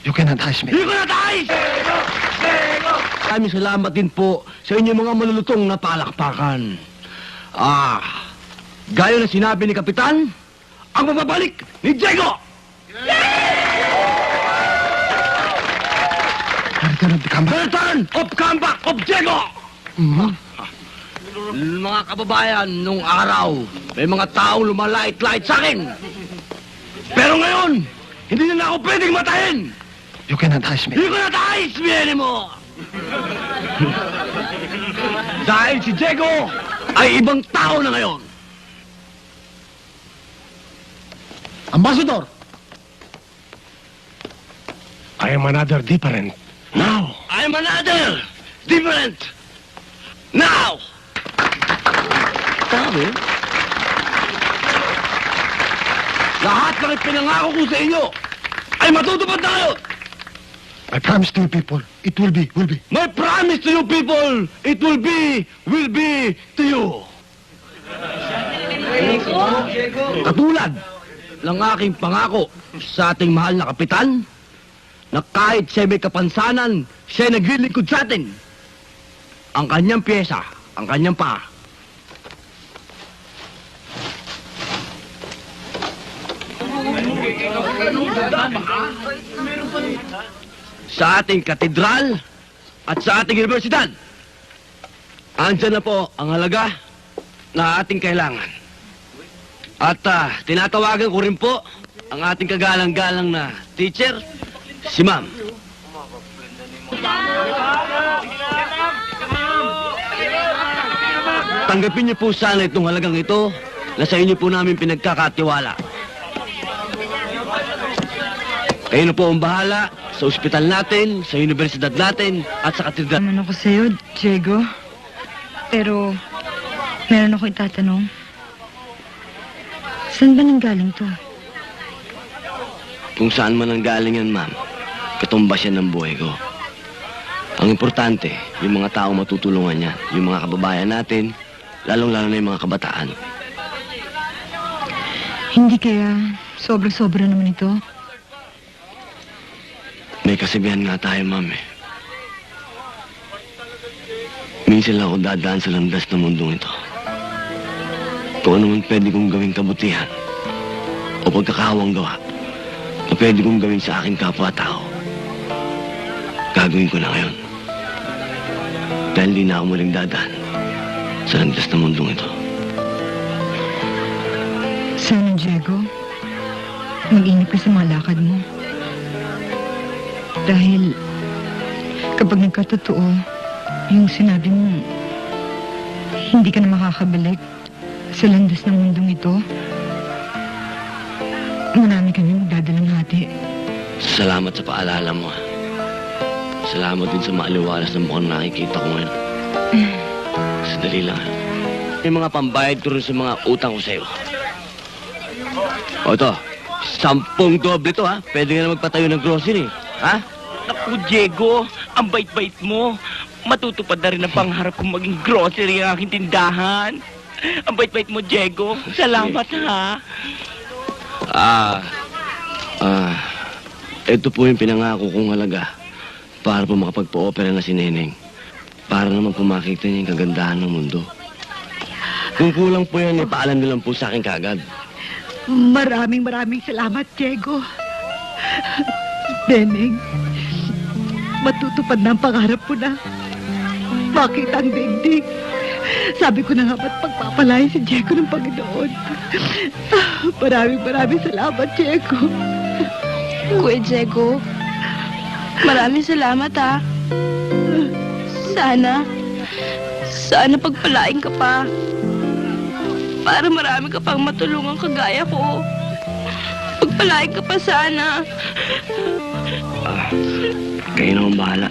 You cannot hide me. You cannot hide! Maraming salamat din po sa inyong mga malulutong na palakpakan. Gaya na sinabi ni Kapitan, ang mababalik ni Diego! Return of the comeback. Return of comeback of Diego! Mga kababayan, nung araw, may mga taong lumalait-lait sa akin. Pero ngayon, hindi na ako pwedeng matayin! You cannot hide me. You cannot hide me anymore! Dahil si Diego ay ibang tao na ngayon. Ambassador! I am another different. Now! I'm another different now! Sabi, lahat ng ipinangako ko sa inyo ay matutupad na ngayon. I promise to you people, it will be. My promise to you people, it will be to you. Katulad ng aking pangako sa ating mahal na kapitan, na kahit siya may kapansanan, siya naglilingkod sa atin. Ang kanyang pyesa, ang kanyang paa. Sa ating katedral at sa ating universidad, andyan na po ang halaga na ating kailangan. At tinatawagan ko rin po ang ating kagalang-galang na teacher, si Ma'am. Tanggapin niyo po sana itong halagang ito na sa inyo po namin pinagkakatiwala. Kayo na po ang bahala sa ospital natin, sa universidad natin, at sa katedral. Naman ako sa'yo, Diego. Pero, meron ako itatanong. Saan ba nanggaling to? Kung saan man ang galing yan, ma'am, katumbas yan ng buhay ko. Ang importante, yung mga taong matutulungan niya, yung mga kababayan natin, lalong-lalo na yung mga kabataan. Hindi kaya sobra-sobra naman ito? May kasabihan nga tayo, ma'am, eh. Minsan lang ako dadaan sa landas ng mundong ito. Kung ano man pwede kong gawing kabutihan o pagkakawang gawa na pwede kong gawin sa aking kapwa-tao, gagawin ko na ngayon. Dahil di na ako muling dadaan sa landas ng mundong ito. Sana, Diego, mag-ingat ka sa mga lakad mo. Dahil kapag nagkatotoo, yung sinabi mo, hindi ka na makakabalik sa landas ng mundong ito, marami kami magdadalang hati. Salamat sa paalala mo. Salamat din sa maaliwalas na mukhang nakikita ko ngayon. Sandali lang. May mga pambayad ko rin sa mga utang ko sa'yo. O ito, 10 doble to ha. Pwede ka na magpatayo ng grocery. Ha? Naku, Diego, ang bait-bait mo. Matutupad na rin ang pangarap kong maging grocery ang aking tindahan. Ang bait-bait mo, Diego. Salamat, ha? Ito po yung pinangako kong halaga para po makapagpa-opera na si Neneng. Para naman po makita niya yung kagandahan ng mundo. Kung kulang po yan, ipaalam niyo lang po sa akin kaagad. Maraming salamat, Diego. Neneng, matutupad na ang pangarap mo na. Makita ang daigdig. Sabi ko na nga ba't pagpapalain si Diego ng Panginoon. Maraming salamat, Diego. Kuya Diego, maraming salamat ha. Sana pagpalain ka pa. Para marami ka pang matulungan kagaya ko. Pagpalain ka pa sana. Kayo na ang bahala.